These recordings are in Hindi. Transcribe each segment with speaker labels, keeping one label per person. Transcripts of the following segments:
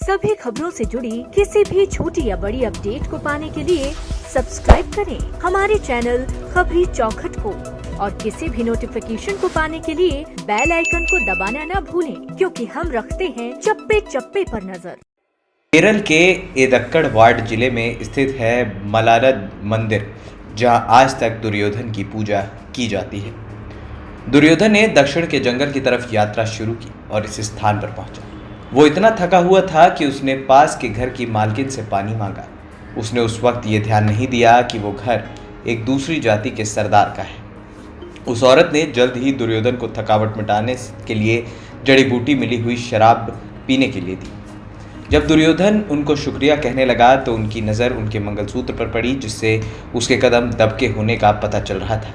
Speaker 1: सभी खबरों से जुड़ी किसी भी छोटी या बड़ी अपडेट को पाने के लिए सब्सक्राइब करें हमारे चैनल खबरी चौखट को और किसी भी नोटिफिकेशन को पाने के लिए बेल आइकन को दबाना न भूलें, क्योंकि हम रखते हैं चप्पे चप्पे पर नजर।
Speaker 2: केरल के एदक्कड़ वार्ड जिले में स्थित है मलारद मंदिर, जहां आज तक दुर्योधन की पूजा की जाती है। दुर्योधन ने दक्षिण के जंगल की तरफ यात्रा शुरू की और इस स्थान पर पहुंचा। वो इतना थका हुआ था कि उसने पास के घर की मालकिन से पानी मांगा। उसने उस वक्त ये ध्यान नहीं दिया कि वो घर एक दूसरी जाति के सरदार का है। उस औरत ने जल्द ही दुर्योधन को थकावट मिटाने के लिए जड़ी बूटी मिली हुई शराब पीने के लिए दी। जब दुर्योधन उनको शुक्रिया कहने लगा तो उनकी नज़र उनके मंगलसूत्र पर पड़ी, जिससे उसके कदम दबके होने का पता चल रहा था।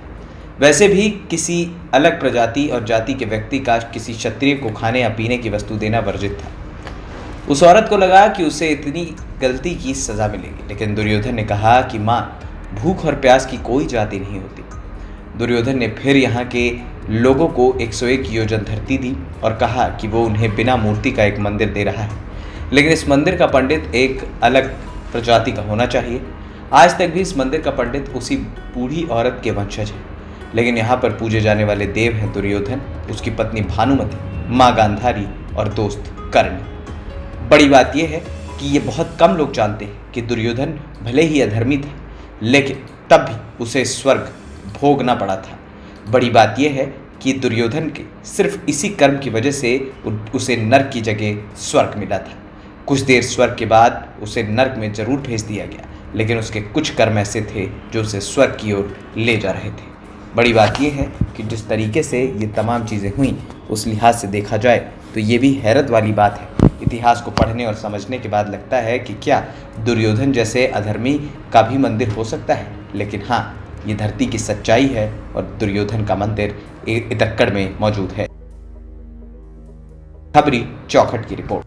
Speaker 2: वैसे भी किसी अलग प्रजाति और जाति के व्यक्ति का किसी क्षत्रिय को खाने या पीने की वस्तु देना वर्जित था। उस औरत को लगा कि उसे इतनी गलती की सज़ा मिलेगी, लेकिन दुर्योधन ने कहा कि माँ, भूख और प्यास की कोई जाति नहीं होती। दुर्योधन ने फिर यहाँ के लोगों को 101 योजन धरती दी और कहा कि वो उन्हें बिना मूर्ति का एक मंदिर दे रहा है, लेकिन इस मंदिर का पंडित एक अलग प्रजाति का होना चाहिए। आज तक भी इस मंदिर का पंडित उसी बूढ़ी औरत के वंशज है, लेकिन यहाँ पर पूजे जाने वाले देव हैं दुर्योधन, उसकी पत्नी भानुमति, माँ गांधारी और दोस्त कर्ण। बड़ी बात यह है कि ये बहुत कम लोग जानते हैं कि दुर्योधन भले ही अधर्मी था, लेकिन तब भी उसे स्वर्ग भोगना पड़ा था। बड़ी बात यह है कि दुर्योधन के सिर्फ इसी कर्म की वजह से उसे नर्क की जगह स्वर्ग मिला था। कुछ देर स्वर्ग के बाद उसे नर्क में जरूर भेज दिया गया, लेकिन उसके कुछ कर्म ऐसे थे जो उसे स्वर्ग की ओर ले जा रहे थे। बड़ी बात यह है कि जिस तरीके से ये तमाम चीज़ें हुई, उस लिहाज से देखा जाए तो ये भी हैरत वाली बात है। इतिहास को पढ़ने और समझने के बाद लगता है कि क्या दुर्योधन जैसे अधर्मी का भी मंदिर हो सकता है। लेकिन हाँ, ये धरती की सच्चाई है और दुर्योधन का मंदिर एदक्कड़ में मौजूद है। खबरी चौखट की रिपोर्ट।